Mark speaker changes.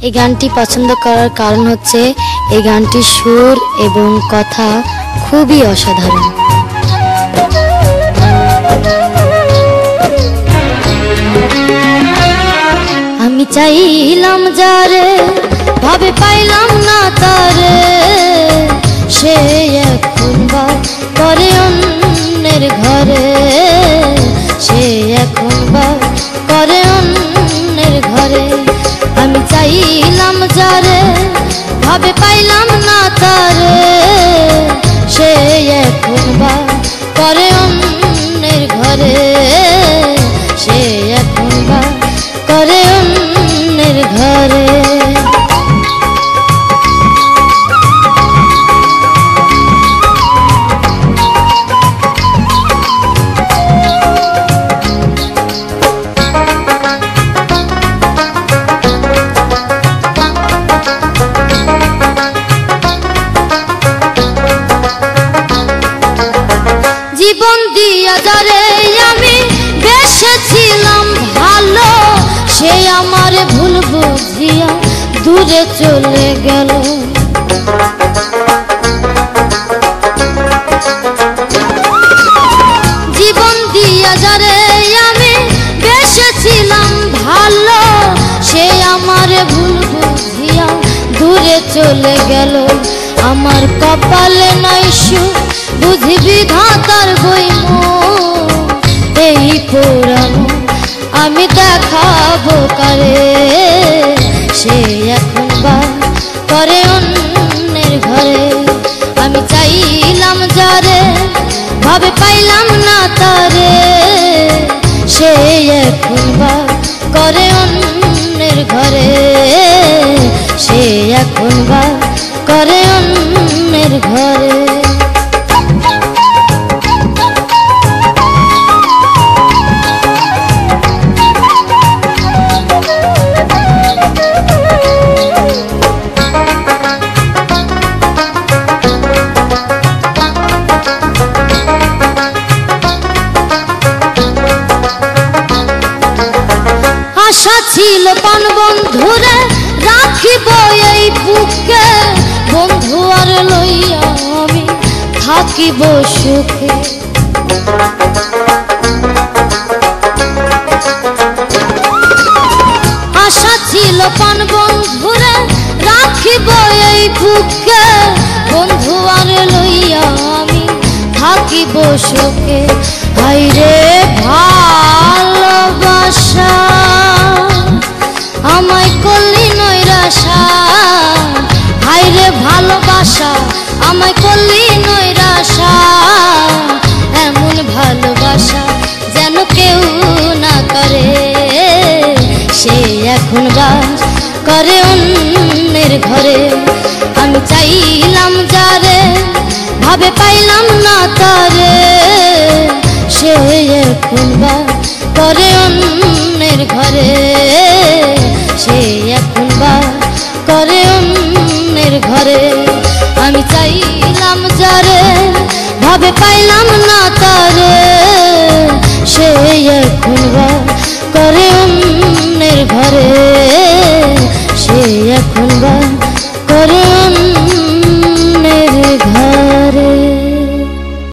Speaker 1: এই গানটি পছন্দ করার কারণ হচ্ছে এই গানটির সুর এবং কথা খুবই অসাধারণ। আমি চাইলাম যারে ভাবে পাইলাম না তারে, সে এখন বা করে অন্যের ঘরে, সে এখন বা করে অন্যের ঘরে। আমি চাইলাম যারে ভাবে পাইলাম না তারে, সে এখন বা করে অন্যের ঘরে, সে এখন বা করে অন্যের ঘরে। জীবন দিয়া যারে আমি বেসেছিলাম ভালো, সে আমার ভুল বুঝিয়া দূরে চলে গেল। জীবন দিয়া যারে আমি বেসেছিলাম ভালো, সে আমার ভুল বুঝিয়া দূরে চলে গেল। আমার কপালে নাই সুখ বুঝি বিধাতার বইম, এই পুরানো আমি দেখাবো কারে, সে এখন বা করে অন্যের ঘরে। আমি চাইলাম যারে ভাবে পাইলাম না তারে, সে এখন বা করে অন্যের ঘরে, সে এখন বা করে অন্যের ঘরে। আশা ছিল পান বন্ধুরে রাখিব এই বুকে, বন্ধু আর লইয়া আমি থাকিব সুখে। আশা ছিল পান বন্ধুরে রাখিব এই বুকে, বন্ধু আর লইয়া আমি থাকিব সুখে। হায়রে ভালোবাসা আমায় করলি নৈরাশা, হায়রে ভালোবাসা আমায় করলি নৈরাশা। এমন ভালোবাসা যেন কেউ না করে, সে এখন বাস করে অন্যের ঘরে। আমি চাইলাম যারে ভাবে পাইলাম না তারে, সে এখন বা করে অন্যের ঘরে, সে এখন বা করে অন্যের ঘরে। আমি চাইলাম যারে ভাবে পাইলাম না তারে,